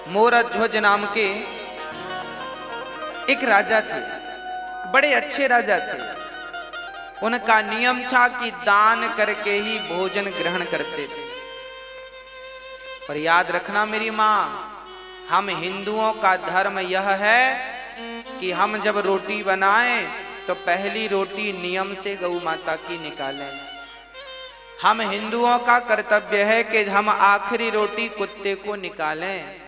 मोरध्वज नाम के एक राजा थे, बड़े अच्छे राजा थे। उनका नियम था कि दान करके ही भोजन ग्रहण करते थे। और याद रखना मेरी मां, हम हिंदुओं का धर्म यह है कि हम जब रोटी बनाएं तो पहली रोटी नियम से गौ माता की निकालें। हम हिंदुओं का कर्तव्य है कि हम आखिरी रोटी कुत्ते को निकालें।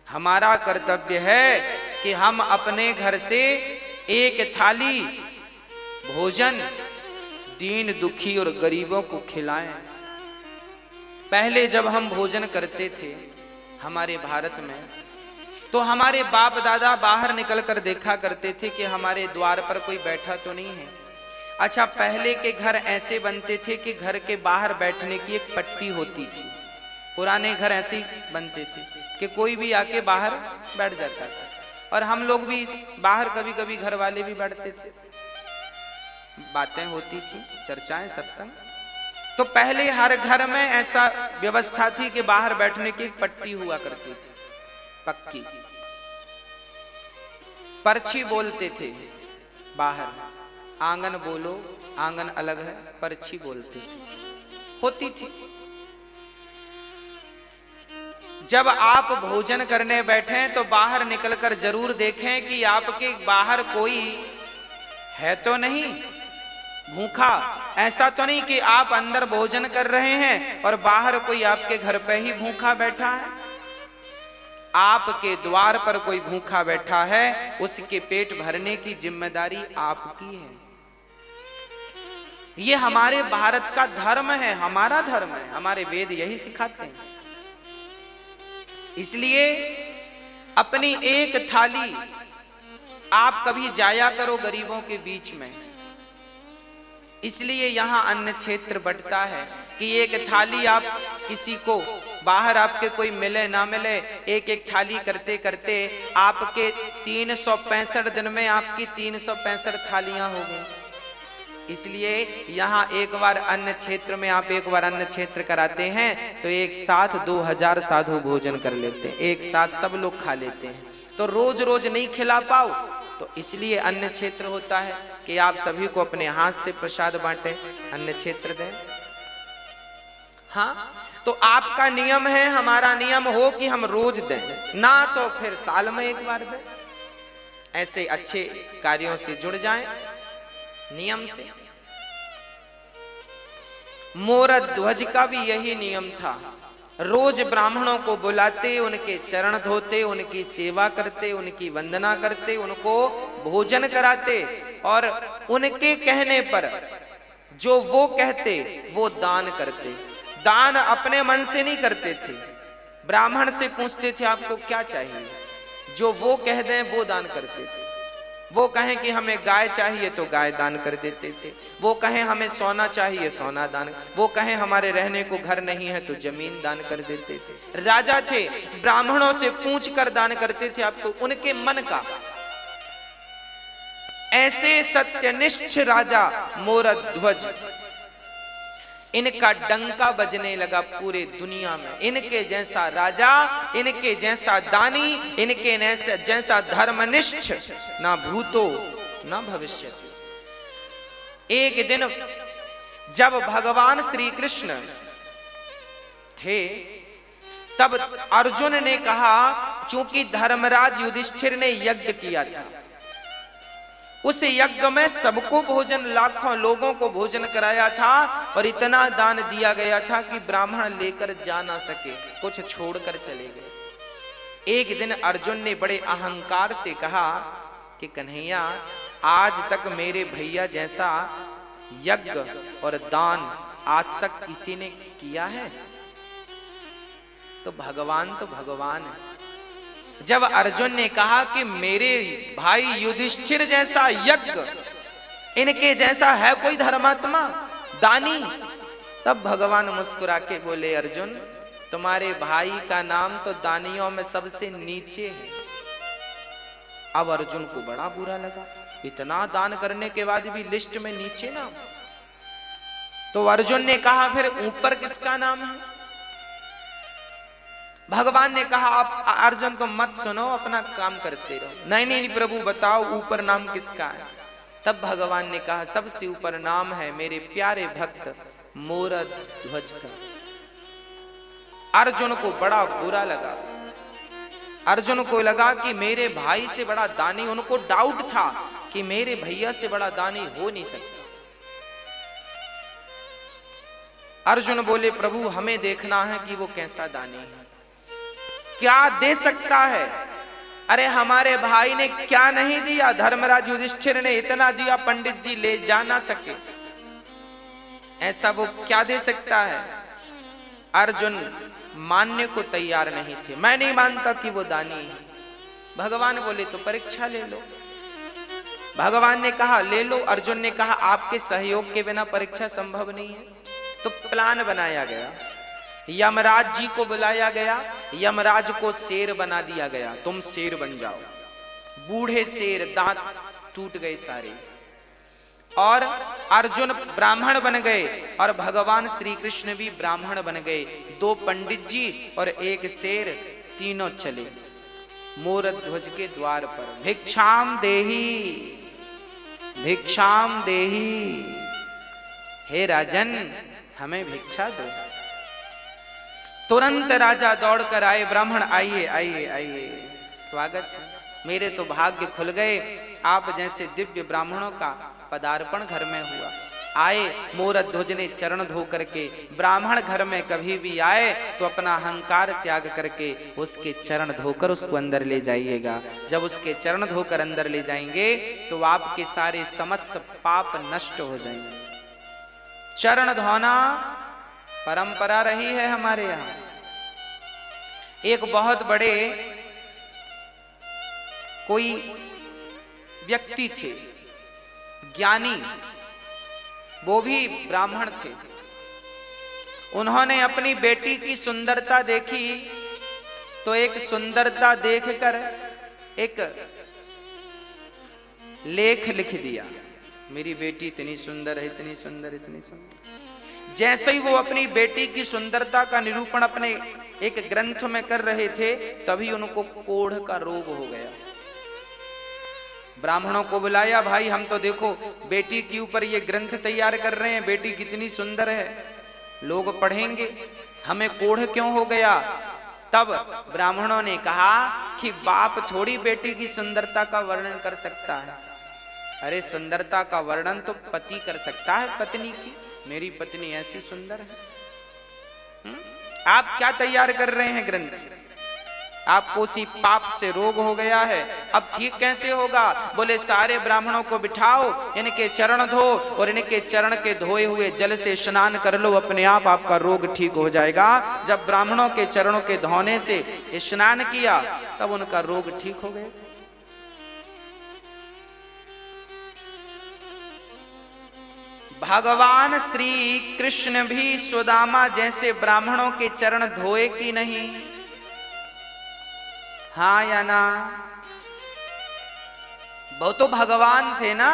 हमारा कर्तव्य है कि हम अपने घर से एक थाली भोजन दीन दुखी और गरीबों को खिलाएं। पहले जब हम भोजन करते थे हमारे भारत में, तो हमारे बाप दादा बाहर निकलकर देखा करते थे कि हमारे द्वार पर कोई बैठा तो नहीं है। अच्छा, पहले के घर ऐसे बनते थे कि घर के बाहर बैठने की एक पट्टी होती थी। पुराने घर ऐसे ही बनते थे कि कोई भी आके बाहर बैठ जाता था, और हम लोग भी बाहर कभी कभी घर वाले भी बैठते थे, बातें होती थी, चर्चाएं, सत्संग। तो पहले हर घर में ऐसा व्यवस्था थी कि बाहर बैठने की एक पट्टी हुआ करती थी, पक्की। पर्ची बोलते थे बाहर, आंगन बोलो, आंगन अलग है, पर्ची बोलते थे, होती थी। जब आप भोजन करने बैठे तो बाहर निकलकर जरूर देखें कि आपके बाहर कोई है तो नहीं भूखा। ऐसा तो नहीं कि आप अंदर भोजन कर रहे हैं और बाहर कोई आपके घर पे ही भूखा बैठा है। आपके द्वार पर कोई भूखा बैठा है, उसके पेट भरने की जिम्मेदारी आपकी है। ये हमारे भारत का धर्म है, हमारा धर्म है, हमारे वेद यही सिखाते हैं। इसलिए अपनी एक थाली आप कभी जाया करो गरीबों के बीच में। इसलिए यहां अन्न क्षेत्र बंटता है कि एक थाली आप किसी को बाहर आपके कोई मिले ना मिले, एक एक थाली करते करते आपके 365 दिन में आपकी 365 थालियां हो गई। इसलिए यहाँ एक बार अन्न क्षेत्र में आप एक बार अन्न क्षेत्र कराते हैं तो एक साथ 2000 साधु भोजन कर लेते हैं, एक साथ सब लोग खा लेते हैं। तो रोज रोज नहीं खिला पाओ, तो इसलिए अन्न क्षेत्र होता है कि आप सभी को अपने हाथ से प्रसाद बांटे, अन्न क्षेत्र दें। हाँ, तो आपका नियम है, हमारा नियम हो कि हम रोज दें, ना तो फिर साल में एक बार दें। ऐसे अच्छे कार्यों से जुड़ जाएं नियम से। मोरध्वज का भी यही नियम था। रोज ब्राह्मणों को बुलाते, उनके चरण धोते, उनकी सेवा करते, उनकी वंदना करते, उनको भोजन कराते, और उनके कहने पर जो वो कहते वो दान करते। दान अपने मन से नहीं करते थे, ब्राह्मण से पूछते थे आपको क्या चाहिए, जो वो कह दें वो दान करते थे। वो कहें कि हमें गाय चाहिए तो गाय दान कर देते थे, वो कहें हमें सोना चाहिए सोना दान, वो कहें हमारे रहने को घर नहीं है तो जमीन दान कर देते थे। राजा थे, ब्राह्मणों से पूछ कर दान करते थे आपको उनके मन का। ऐसे सत्यनिष्ठ राजा मोरध्वज, इनका डंका बजने लगा पूरे दुनिया में। इनके जैसा राजा, इनके जैसा दानी, इनके जैसा धर्मनिष्ठ ना भूतो ना भविष्य। एक दिन जब भगवान श्री कृष्ण थे तब अर्जुन ने कहा, चूंकि धर्मराज युधिष्ठिर ने यज्ञ किया था, उस यज्ञ में सबको भोजन, लाखों लोगों को भोजन कराया था, और इतना दान दिया गया था कि ब्राह्मण लेकर जा ना सके, कुछ छोड़कर चले गए। एक दिन अर्जुन ने बड़े अहंकार से कहा कि कन्हैया, आज तक मेरे भैया जैसा यज्ञ और दान आज तक किसी ने किया है? तो भगवान है। जब अर्जुन ने कहा कि मेरे भाई युधिष्ठिर जैसा यज्ञ, इनके जैसा है कोई धर्मात्मा दानी, तब भगवान मुस्कुरा के बोले, अर्जुन तुम्हारे भाई का नाम तो दानियों में सबसे नीचे है। अब अर्जुन को बड़ा बुरा लगा, इतना दान करने के बाद भी लिस्ट में नीचे नाम। तो अर्जुन ने कहा, फिर ऊपर किसका नाम है? भगवान ने कहा आप अर्जुन तुम मत सुनो, अपना काम करते रहो। नहीं नहीं प्रभु बताओ ऊपर नाम किसका है? तब भगवान ने कहा सबसे ऊपर नाम है मेरे प्यारे भक्त मोरध्वज का। अर्जुन को बड़ा बुरा लगा। अर्जुन को लगा कि मेरे भाई से बड़ा दानी, उनको डाउट था कि मेरे भैया से बड़ा दानी हो नहीं सकता। अर्जुन बोले प्रभु हमें देखना है कि वो कैसा दानी है, क्या दे सकता है। अरे हमारे भाई ने क्या नहीं दिया, धर्मराज युधिष्ठिर ने इतना दिया पंडित जी ले जा ना सके, ऐसा वो क्या दे सकता है। अर्जुन मानने को तैयार नहीं थे। मैं नहीं मानता कि वो दानी है। भगवान बोले तो परीक्षा ले लो। भगवान ने कहा ले लो। अर्जुन ने कहा आपके सहयोग के बिना परीक्षा संभव नहीं है। तो प्लान बनाया गया, यमराज जी को बुलाया गया, यमराज को शेर बना दिया गया, तुम शेर बन जाओ। बूढ़े शेर, दांत टूट गए सारे, और अर्जुन ब्राह्मण बन गए और भगवान श्री कृष्ण भी ब्राह्मण बन गए। दो पंडित जी और एक शेर, तीनों चले मोरध्वज के द्वार पर। भिक्षाम देही, भिक्षाम देही, हे राजन हमें भिक्षा दो। तुरंत राजा दौड़कर आए, ब्राह्मण आइए आइए आइए, स्वागत है, मेरे तो भाग्य खुल गए, आप जैसे दिव्य ब्राह्मणों का पदार्पण घर में हुआ। आए, मोरध्वज ने चरण धो करके, ब्राह्मण घर में कभी भी आए तो अपना अहंकार त्याग करके उसके चरण धोकर उसको अंदर ले जाइएगा। जब उसके चरण धोकर अंदर ले जाएंगे तो आपके सारे समस्त पाप नष्ट हो जाएंगे। चरण धोना परंपरा रही है हमारे यहाँ। एक बहुत बड़े कोई व्यक्ति थे, ज्ञानी, वो भी ब्राह्मण थे। उन्होंने अपनी बेटी की सुंदरता देखी तो एक सुंदरता देखकर एक लेख लिख दिया, मेरी बेटी इतनी सुंदर है, इतनी सुंदर, इतनी सुंदर। जैसे ही वो अपनी बेटी की सुंदरता का निरूपण अपने एक ग्रंथ में कर रहे थे तभी उनको कोढ़ का रोग हो गया। ब्राह्मणों को बुलाया, भाई हम तो देखो बेटी के ऊपर ये ग्रंथ तैयार कर रहे हैं, बेटी कितनी सुंदर है, लोग पढ़ेंगे, हमें कोढ़ क्यों हो गया। तब ब्राह्मणों ने कहा कि बाप थोड़ी बेटी की सुंदरता का वर्णन कर सकता है। अरे सुंदरता का वर्णन तो पति कर सकता है पत्नी की, मेरी पत्नी ऐसी सुंदर है। आप क्या तैयार कर रहे हैं ग्रंथ? आपको उसी पाप से रोग हो गया है, अब ठीक कैसे होगा? बोले सारे ब्राह्मणों को बिठाओ, इनके चरण धो और इनके चरण के धोए हुए जल से स्नान कर लो, अपने आप आपका रोग ठीक हो जाएगा। जब ब्राह्मणों के चरणों के धोने से स्नान किया तब उनका रोग ठीक हो गया। भगवान श्री कृष्ण भी सुदामा जैसे ब्राह्मणों के चरण धोए कि नहीं? हाँ या ना? वो तो भगवान थे ना।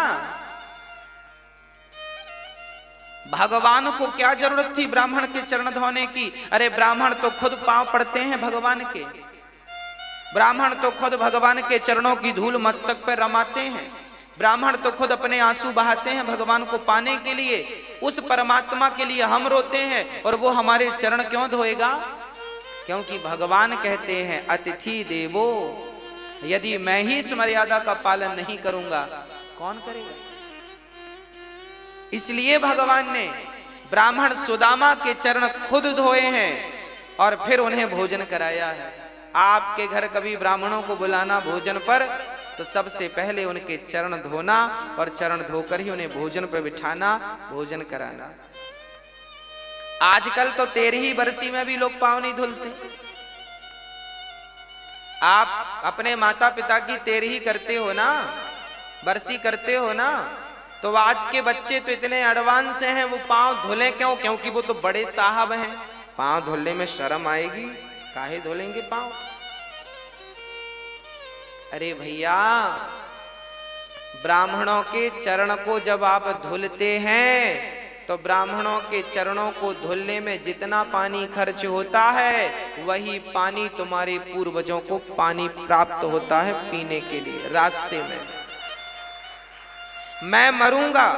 भगवान को क्या जरूरत थी ब्राह्मण के चरण धोने की? अरे ब्राह्मण तो खुद पांव पड़ते हैं भगवान के, ब्राह्मण तो खुद भगवान के चरणों की धूल मस्तक पर रमाते हैं, ब्राह्मण तो खुद अपने आंसू बहाते हैं भगवान को पाने के लिए। उस परमात्मा के लिए हम रोते हैं और वो हमारे चरण क्यों धोएगा? क्योंकि भगवान कहते हैं अतिथि देवो, यदि मैं ही इस मर्यादा का पालन नहीं करूंगा कौन करेगा? इसलिए भगवान ने ब्राह्मण सुदामा के चरण खुद धोए हैं और फिर उन्हें भोजन कराया है। आपके घर कभी ब्राह्मणों को बुलाना भोजन पर तो सबसे पहले उनके चरण धोना और चरण धोकर ही उन्हें भोजन पर बिठाना, भोजन कराना। आजकल तो 13ही बरसी में भी लोग पांव नहीं धुलते। आप अपने माता पिता की 13ही करते हो ना, बरसी करते हो ना, तो आज के बच्चे तो इतने एडवांस हैं, वो पांव धुले क्यों? क्योंकि वो तो बड़े साहब हैं, पांव धुलने में शर्म आएगी, काहे धुलेंगे पांव? अरे भैया, ब्राह्मणों के चरण को जब आप धुलते हैं तो ब्राह्मणों के चरणों को धुलने में जितना पानी खर्च होता है वही पानी तुम्हारे पूर्वजों को पानी प्राप्त होता है पीने के लिए रास्ते में। मैं मरूंगा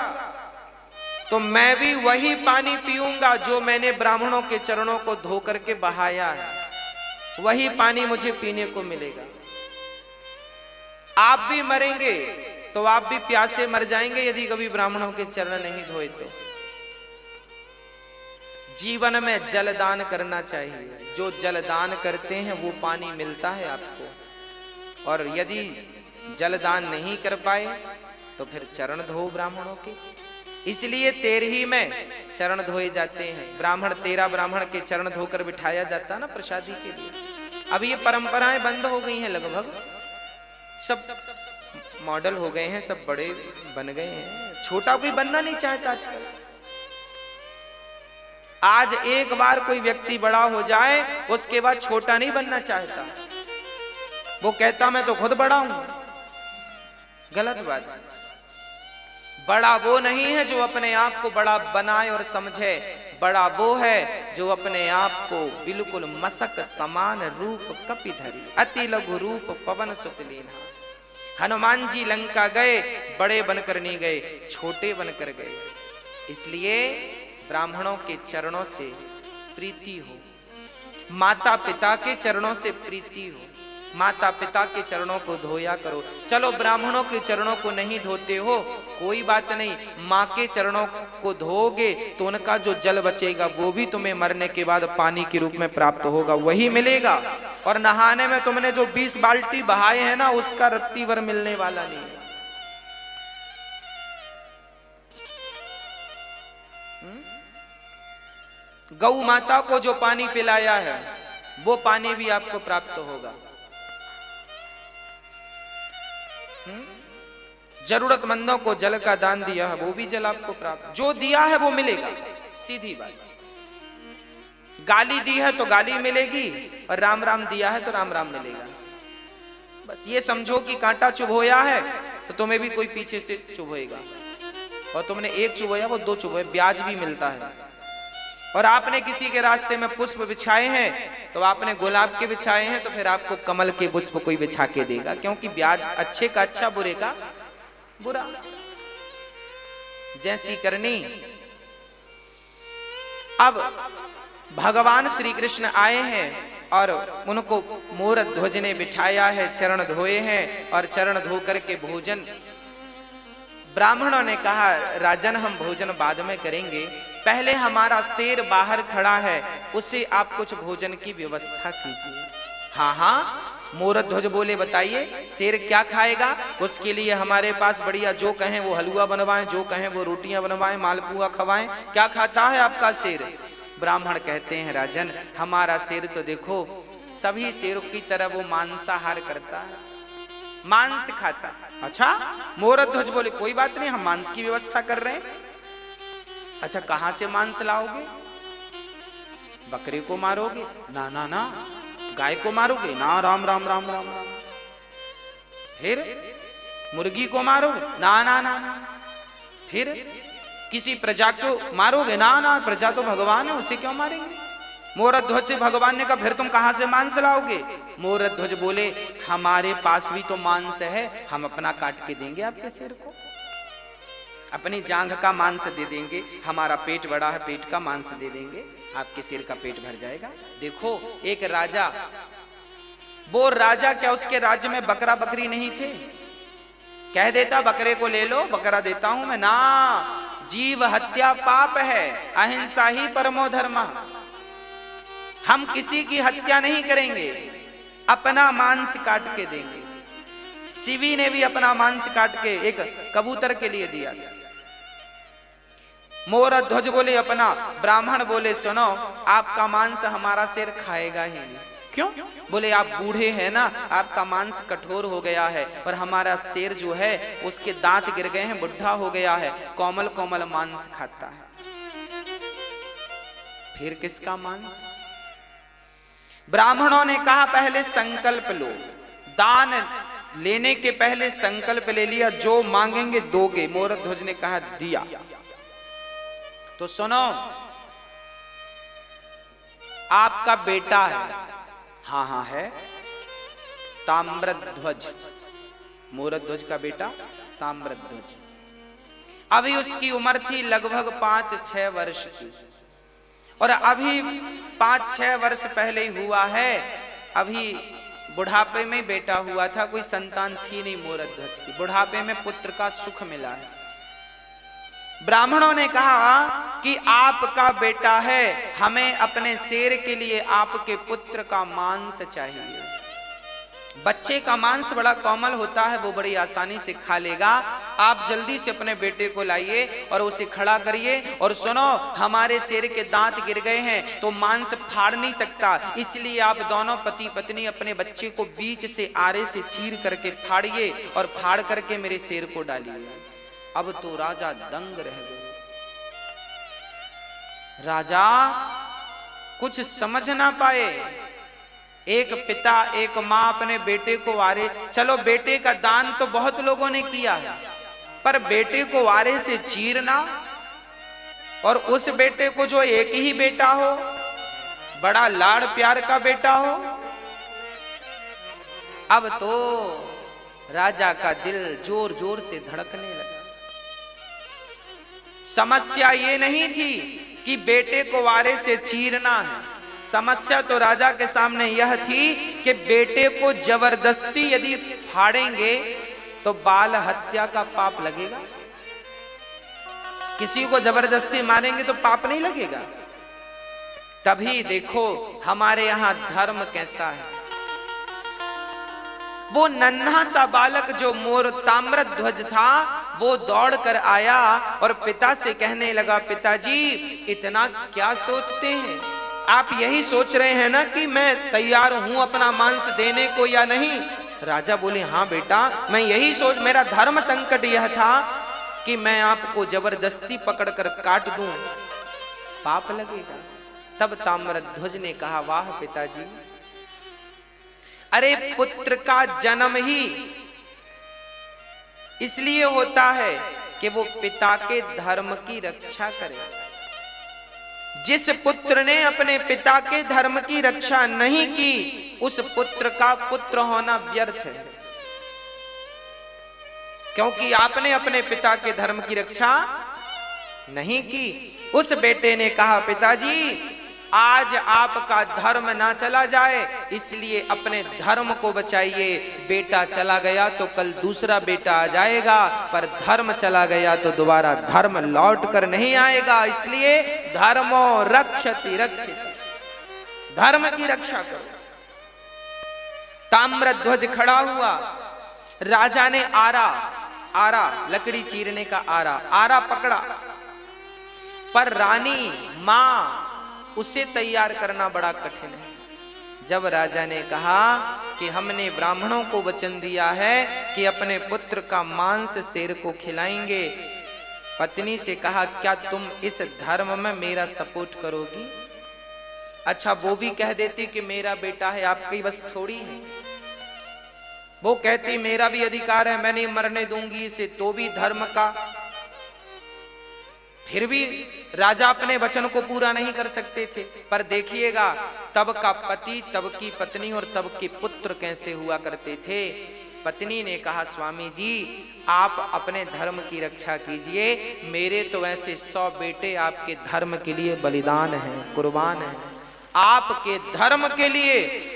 तो मैं भी वही पानी पीऊंगा जो मैंने ब्राह्मणों के चरणों को धो करके बहाया है, वही पानी मुझे पीने को मिलेगा। आप भी मरेंगे तो आप भी प्यासे मर जाएंगे यदि कभी ब्राह्मणों के चरण नहीं धोए तो। जीवन में जलदान करना चाहिए, जो जलदान करते हैं वो पानी मिलता है आपको। और यदि जलदान नहीं कर पाए तो फिर चरण धो ब्राह्मणों के। इसलिए 13 में चरण धोए जाते हैं। ब्राह्मण 13 ब्राह्मण के चरण धोकर बिठाया जाता ना प्रसादी के लिए। अब ये परंपराएं बंद हो गई हैं, लगभग सब मॉडल हो गए हैं, सब बड़े बन गए हैं, छोटा कोई बनना नहीं चाहता आजकल। आज एक बार कोई व्यक्ति बड़ा हो जाए उसके बाद छोटा नहीं बनना चाहता, वो कहता मैं तो खुद बड़ा हूं। गलत बात है। बड़ा वो नहीं है जो अपने आप को बड़ा बनाए और समझे, बड़ा वो है जो अपने आप को बिल्कुल मसक समान रूप कपिधरी अति लघु रूप पवन सुत लीन्हा। हनुमान जी लंका गए, बड़े बनकर नहीं गए, छोटे बनकर गए। इसलिए ब्राह्मणों के चरणों से प्रीति हो, माता पिता के चरणों से प्रीति हो, माता पिता के चरणों को धोया करो। चलो ब्राह्मणों के चरणों को नहीं धोते हो कोई बात नहीं, माँ के चरणों को धोगे तो उनका जो जल बचेगा वो भी तुम्हें मरने के बाद पानी के रूप में प्राप्त होगा, वही मिलेगा। और नहाने में तुमने जो 20 बाल्टी बहाए हैं ना उसका रत्ती भर मिलने वाला नहीं है। गौ माता को जो पानी पिलाया है वो पानी भी आपको प्राप्त होगा। जरूरतमंदों को जल का दान दिया है वो भी जल आपको प्राप्त, जो दिया है वो मिलेगा, सीधी बात। गाली दी है तो गाली मिलेगी और राम राम दिया है तो राम राम मिलेगा। बस ये समझो कि कांटा चुभोया है तो तुम्हें भी कोई पीछे से चुभोएगा, और तुमने एक चुभोया वो 2 चुभोए, ब्याज भी मिलता है। और आपने किसी के रास्ते में पुष्प बिछाए हैं तो आपने गुलाब के बिछाए हैं तो फिर आपको कमल के पुष्प कोई बिछा के देगा, क्योंकि ब्याज अच्छे का अच्छा बुरे का बुरा। जैसी करनी। अब भगवान श्री कृष्ण आए हैं और उनको मोर ध्वज ने बिठाया है, चरण धोए हैं और चरण धो करके भोजन। ब्राह्मणों ने कहा राजन हम भोजन बाद में करेंगे, पहले हमारा शेर बाहर खड़ा है उसे आप कुछ भोजन की व्यवस्था कीजिए। हाँ हाँ, मोरध्वज बोले बताइए शेर क्या खाएगा? उसके लिए हमारे पास बढ़िया जो कहें वो हलवा बनवाएं, जो कहें वो रोटियां बनवाएं, मालपुआ खवाएं। क्या खाता है आपका शेर? ब्राह्मण कहते हैं राजन हमारा शेर तो देखो सभी शेरों की तरह वो मांसाहार करता है, मांस खाता है। अच्छा, मोरध्वज बोले कोई बात नहीं हम मांस की व्यवस्था कर रहे हैं। अच्छा कहां से मांस लाओगे? बकरे को मारोगे? ना ना ना। गाय को मारोगे? ना। राम राम राम राम राम। फिर मुर्गी को मारोगे? ना ना ना ना। फिर किसी प्रजा को मारोगे? ना ना, प्रजा तो भगवान है उसे क्यों मारेंगे? मोरध्वज से भगवान ने कहा फिर तुम कहां से मांस लाओगे? मोरध्वज बोले हमारे पास भी तो मांस है, हम अपना काट के देंगे आपके सिर को, अपनी जांघ का मांस दे देंगे। हमारा पेट बड़ा है, पेट का मांस दे देंगे, आपके सिर का पेट भर जाएगा। देखो एक राजा, वो राजा क्या उसके राज्य में बकरा बकरी नहीं थे? कह देता बकरे को ले लो, बकरा देता हूं मैं। ना, जीव हत्या पाप है, अहिंसा ही परमो धर्म। हम किसी की हत्या नहीं करेंगे, अपना मांस काट के देंगे। शिवी ने भी अपना मांस काट के एक कबूतर के लिए दिया था। मोरध्वज बोले अपना, ब्राह्मण बोले सुनो आपका मांस हमारा शेर खाएगा ही नहीं। क्यों? बोले आप बूढ़े हैं ना, आपका मांस कठोर हो गया है, और हमारा शेर जो है उसके दांत गिर गए हैं, बुढ़ा हो गया है, कोमल कोमल मांस खाता है। फिर किसका मांस? ब्राह्मणों ने कहा पहले संकल्प लो, दान लेने के पहले संकल्प ले लिया, जो मांगेंगे दोगे। मोरध्वज ने कहा दिया। तो सुनो, आपका बेटा है। हाँ हाँ है, ताम्रध्वज, मोरध्वज का बेटा ताम्रध्वज। अभी उसकी उम्र थी लगभग 5-6 वर्ष की, और अभी 5-6 वर्ष पहले ही हुआ है। अभी बुढ़ापे में बेटा हुआ था, कोई संतान थी नहीं मोरध्वज की। बुढ़ापे में पुत्र का सुख मिला है। ब्राह्मणों ने कहा कि आपका बेटा है, हमें अपने शेर के लिए आपके पुत्र का मांस चाहिए। बच्चे का मांस बड़ा कोमल होता है, वो बड़ी आसानी से खा लेगा। आप जल्दी से अपने बेटे को लाइए और उसे खड़ा करिए। और सुनो, हमारे शेर के दांत गिर गए हैं तो मांस फाड़ नहीं सकता, इसलिए आप दोनों पति पत्नी अपने बच्चे को बीच से आरे से चीर करके फाड़िए और फाड़ करके मेरे शेर को डालिए। अब तो राजा दंग रह गए। राजा कुछ समझ ना पाए। एक पिता एक माँ अपने बेटे को वारे, चलो बेटे का दान तो बहुत लोगों ने किया है, पर बेटे को वारे से चीरना, और उस बेटे को जो एक ही बेटा हो, बड़ा लाड़ प्यार का बेटा हो। अब तो राजा का दिल जोर जोर से धड़कने लगा। समस्या ये नहीं थी कि बेटे को वारे से चीरना है, समस्या तो राजा के सामने यह थी कि बेटे को जबरदस्ती यदि फाड़ेंगे तो बाल हत्या का पाप लगेगा। किसी को जबरदस्ती मारेंगे तो पाप नहीं लगेगा। तभी देखो हमारे यहां धर्म कैसा है। वो नन्हा सा बालक जो मोर ताम्रध्वज था, वो दौड़ कर आया और पिता से कहने लगा, पिताजी इतना क्या सोचते हैं? आप यही सोच रहे हैं ना कि मैं तैयार हूं अपना मांस देने को या नहीं? राजा बोले, हाँ बेटा, मैं यही सोच, मेरा धर्म संकट यह था कि मैं आपको जबरदस्ती पकड़कर काट दूं, पाप लगेगा। तब ताम्रध्वज ने कहा, वाह पिताजी, अरे पुत्र का जन्म ही इसलिए होता है कि वो पिता के धर्म की रक्षा करे। जिस पुत्र ने अपने पिता के धर्म की रक्षा नहीं की, उस पुत्र का पुत्र होना व्यर्थ है, क्योंकि आपने अपने पिता के धर्म की रक्षा नहीं की। उस बेटे ने कहा, पिताजी आज आपका धर्म ना चला जाए, इसलिए अपने धर्म को बचाइए। बेटा चला गया तो कल दूसरा बेटा आ जाएगा, पर धर्म चला गया तो दोबारा धर्म लौट कर नहीं आएगा। इसलिए धर्मो रक्षति रक्षित, धर्म की रक्षा करो। ताम्रध्वज खड़ा हुआ। राजा ने आरा लकड़ी चीरने का आरा पकड़ा, पर रानी मां उसे तैयार करना बड़ा कठिन है। जब राजा ने कहा कि हमने ब्राह्मणों को वचन दिया है कि अपने पुत्र का मांस शेर को खिलाएंगे, पत्नी से कहा, क्या तुम इस धर्म में मेरा सपोर्ट करोगी? अच्छा, वो भी कह देती कि मेरा बेटा है, आपकी बस थोड़ी है। वो कहती मेरा भी अधिकार है, मैं नहीं मरने दूंगी इसे, तो भी धर्म का। फिर भी राजा अपने वचन को पूरा नहीं कर सकते थे। पर देखिएगा, तब का पति, तब की पत्नी और तब के पुत्र कैसे हुआ करते थे। पत्नी ने कहा, स्वामी जी आप अपने धर्म की रक्षा कीजिए, मेरे तो ऐसे 100 बेटे आपके धर्म के लिए बलिदान हैं, कुर्बान हैं। आपके धर्म के लिए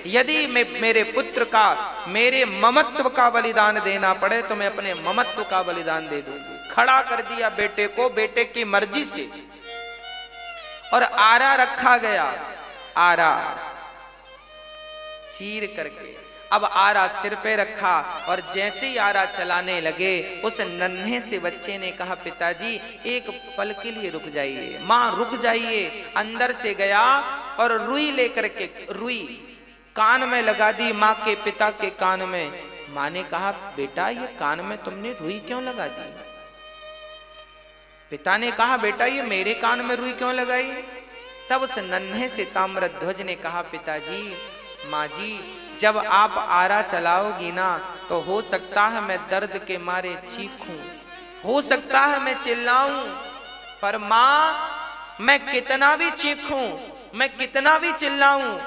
यदि मैं मेरे पुत्र का, मेरे ममत्व का बलिदान देना पड़े तो मैं अपने ममत्व का बलिदान दे दूंगी। खड़ा कर दिया बेटे को, बेटे की मर्जी से, और आरा रखा गया। आरा चीर करके अब आरा सिर पे रखा, और जैसे ही आरा चलाने लगे, उस नन्हे से बच्चे ने कहा, पिताजी एक पल के लिए रुक जाइए, मां रुक जाइए। अंदर से गया और रुई लेकर के, रुई कान में लगा दी मां के, पिता के कान में। मां ने कहा, बेटा ये कान में तुमने रुई क्यों लगा दी? पिता ने कहा, बेटा ये मेरे कान में रुई क्यों लगाई? तब उस नन्हे से ताम्रध्वज ने कहा, पिताजी, माँ जी, जब आप आरा चलाओगी ना तो हो सकता है मैं दर्द के मारे चीखूं, हो सकता है मैं चिल्लाऊं, पर माँ मैं कितना भी चीखूं, मैं कितना भी चिल्लाऊं,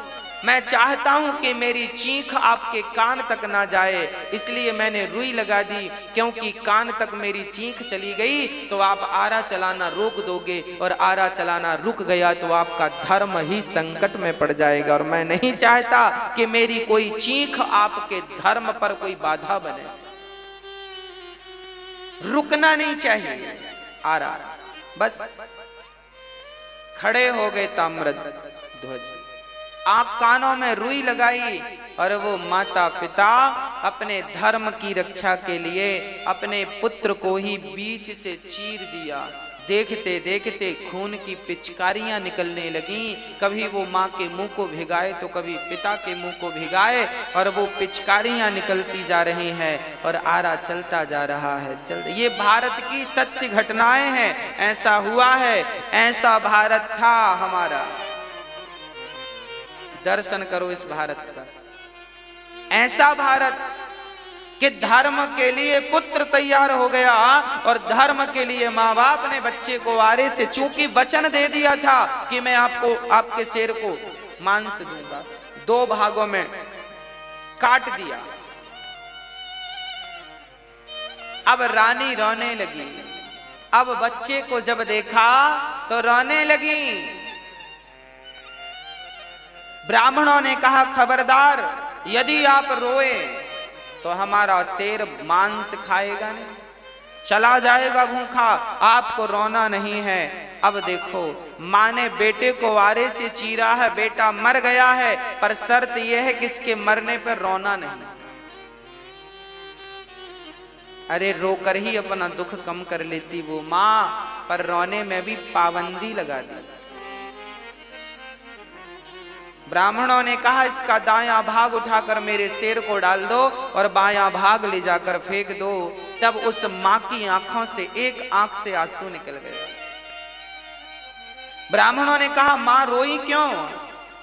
मैं चाहता हूं कि मेरी चीख आपके कान तक ना जाए, इसलिए मैंने रुई लगा दी, क्योंकि कान तक मेरी चीख चली गई तो आप आरा चलाना रोक दोगे, और आरा चलाना रुक गया तो आपका धर्म ही संकट में पड़ जाएगा। और मैं नहीं चाहता कि मेरी कोई चीख आपके धर्म पर कोई बाधा बने, रुकना नहीं चाहिए आरा। बस खड़े हो गए ताम्रध्वज, आंख कानों में रुई लगाई, और वो माता पिता अपने धर्म की रक्षा के लिए अपने पुत्र को ही बीच से चीर दिया। देखते देखते खून की पिचकारियां निकलने लगीं, कभी वो माँ के मुंह को भिगाए तो कभी पिता के मुंह को भिगाए, और वो पिचकारियां निकलती जा रही हैं और आरा चलता जा रहा है। ये भारत की सत्य घटनाएं हैं, ऐसा हुआ है, ऐसा भारत था हमारा। दर्शन करो इस भारत का, ऐसा भारत कि धर्म के लिए पुत्र तैयार हो गया, और धर्म के लिए माँ बाप ने बच्चे को आरे से, चूंकि वचन दे दिया था कि मैं आपको, आपके शेर को मांस दूंगा, 2 भागों में काट दिया। अब रानी रोने लगी, अब बच्चे को जब देखा तो रोने लगी। ब्राह्मणों ने कहा खबरदार, यदि आप रोए तो हमारा शेर मांस खाएगा नहीं, चला जाएगा भूखा, आपको रोना नहीं है। अब देखो, माँ ने बेटे को आरे से चीरा है, बेटा मर गया है, पर शर्त यह है कि इसके मरने पर रोना नहीं। अरे रोकर ही अपना दुख कम कर लेती वो माँ, पर रोने में भी पाबंदी लगा दी। ब्राह्मणों ने कहा इसका दायां भाग उठाकर मेरे शेर को डाल दो और बायां भाग ले जाकर फेंक दो। तब उस मां की आंखों से एक आंख से आंसू निकल गए। ब्राह्मणों ने कहा मां रोई क्यों?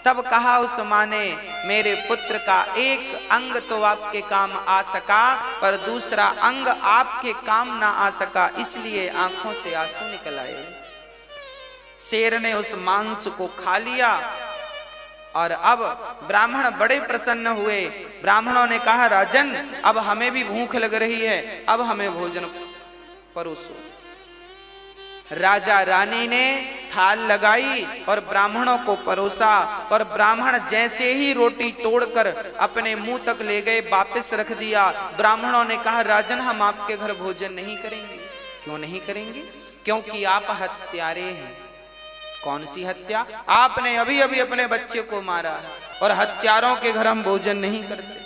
तब कहा उस मां ने, मेरे पुत्र का एक अंग तो आपके काम आ सका, पर दूसरा अंग आपके काम ना आ सका, इसलिए आंखों से आंसू निकल आए। शेर ने उस मांस को खा लिया और अब ब्राह्मण बड़े प्रसन्न हुए। ब्राह्मणों ने कहा राजन, अब हमें भी भूख लग रही है, अब हमें भोजन परोसो। राजा रानी ने थाल लगाई और ब्राह्मणों को परोसा, और ब्राह्मण जैसे ही रोटी तोड़कर अपने मुंह तक ले गए, वापस रख दिया। ब्राह्मणों ने कहा राजन, हम आपके घर भोजन नहीं करेंगे। क्यों नहीं करेंगे? क्योंकि आप हत्यारे हैं। कौन सी हत्या? आपने अभी अभी अपने बच्चे को मारा, और हत्यारों के घर हम भोजन नहीं करते।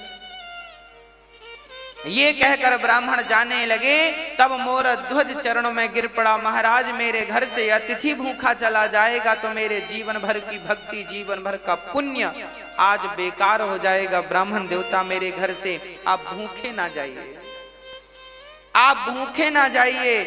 ये कहकर ब्राह्मण जाने लगे, तब मोरध्वज चरणों में गिर पड़ा। महाराज, मेरे घर से अतिथि भूखा चला जाएगा तो मेरे जीवन भर की भक्ति, जीवन भर का पुण्य आज बेकार हो जाएगा। ब्राह्मण देवता, मेरे घर से आप भूखे ना जाइए, आप भूखे ना जाइए।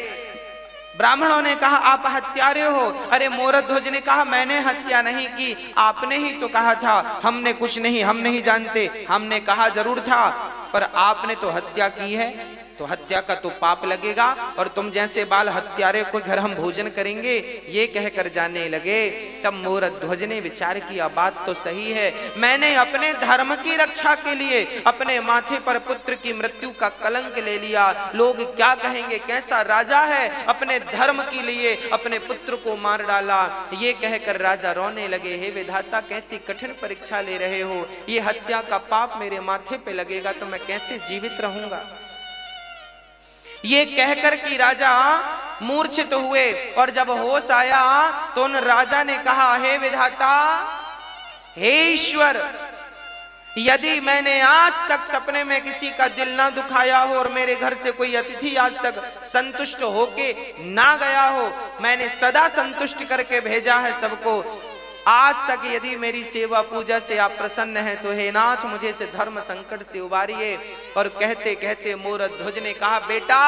ब्राह्मणों ने कहा आप हत्यारे हो। अरे मोरध्वज ने कहा मैंने हत्या नहीं की, आपने ही तो कहा था। हमने कुछ नहीं, हम नहीं जानते। हमने कहा जरूर था, पर आपने तो हत्या की है, तो हत्या का तो पाप लगेगा, और तुम जैसे बाल हत्यारे को घर हम भोजन करेंगे। ये कहकर जाने लगे। तब मोरध्वज ने विचार किया, बात तो सही है, मैंने अपने धर्म की रक्षा के लिए अपने माथे पर पुत्र की मृत्यु का कलंक ले लिया। लोग क्या कहेंगे, कैसा राजा है, अपने धर्म के लिए अपने पुत्र को मार डाला। ये कहकर राजा रोने लगे, हे विधाता, कैसी कठिन परीक्षा ले रहे हो, ये हत्या का पाप मेरे माथे पे लगेगा तो मैं कैसे जीवित रहूंगा। ये कहकर कि राजा मूर्छित हुए, और जब होश आया तो उन राजा ने कहा, हे विधाता, हे ईश्वर, यदि मैंने आज तक सपने में किसी का दिल ना दुखाया हो और मेरे घर से कोई अतिथि आज तक संतुष्ट होके ना गया हो, मैंने सदा संतुष्ट करके भेजा है सबको, आज तक यदि मेरी सेवा पूजा से आप प्रसन्न हैं तो हे नाथ मुझे इस धर्म संकट से उबारिए। और कहते कहते मोरध्वज ने कहा, बेटा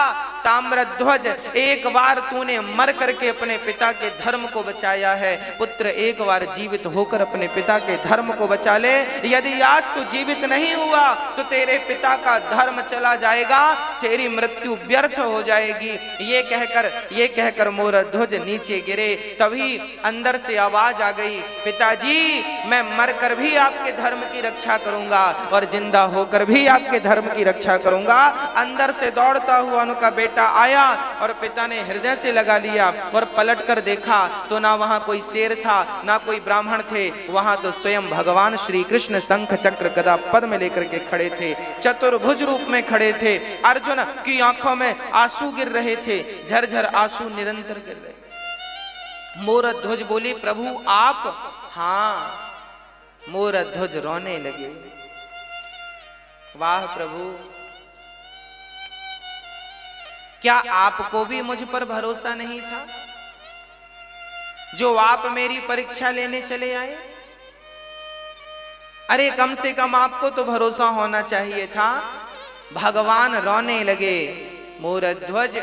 ताम्रध्वज, एक बार तूने मर करके अपने पिता के धर्म को बचाया है, पुत्र एक बार जीवित होकर अपने पिता के धर्म को बचा ले। यदि आज तू जीवित नहीं हुआ तो तेरे पिता का धर्म चला जाएगा, तेरी मृत्यु व्यर्थ हो जाएगी। ये कहकर मोरध्वज नीचे गिरे। तभी अंदर से आवाज आ गई, पिताजी मैं मरकर भी आपके धर्म की रक्षा करूंगा और जिंदा होकर भी आपके धर्म की रक्षा करूंगा। अंदर से दौड़ता हुआ उनका बेटा आया और पिता ने हृदय से लगा लिया और पलट कर देखा तो ना वहां कोई शेर था ना कोई ब्राह्मण थे, वहां तो स्वयं भगवान श्री कृष्ण शंख चक्र गदा पद्म लेकर के खड़े थे, चतुर्भुज रूप में खड़े थे। अर्जुन की आंखों में आंसू गिर रहे थे, झरझर आंसू निरंतर गिर रहे। मोरध्वज बोले, प्रभु आप? हाँ। मोरध्वज रोने लगे, वाह प्रभु, क्या आपको भी मुझ पर भरोसा नहीं था जो आप मेरी परीक्षा लेने चले आए? अरे कम से कम आपको तो भरोसा होना चाहिए था। भगवान रोने लगे, मोरध्वज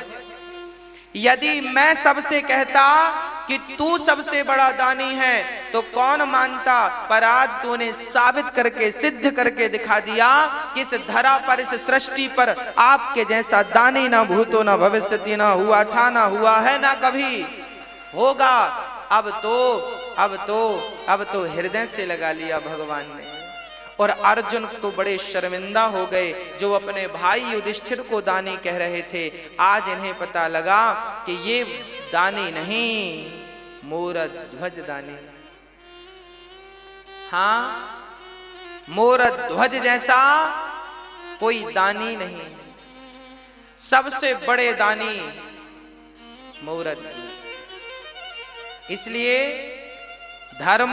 यदि मैं सबसे कहता कि तू सबसे बड़ा दानी है तो कौन मानता, पर आज तूने साबित करके सिद्ध करके दिखा दिया कि इस धरा पर, इस सृष्टि पर आपके जैसा दानी ना भूतो ना भविष्यति, ना हुआ था ना हुआ है ना कभी होगा। अब तो हृदय से लगा लिया भगवान ने। और अर्जुन तो बड़े शर्मिंदा हो गए जो अपने भाई युधिष्ठिर को दानी कह रहे थे। आज इन्हें पता लगा कि ये दानी नहीं, मोरध्वज दानी। हाँ, मोरध्वज जैसा कोई दानी नहीं, सबसे बड़े दानी मोरध्वज। इसलिए धर्म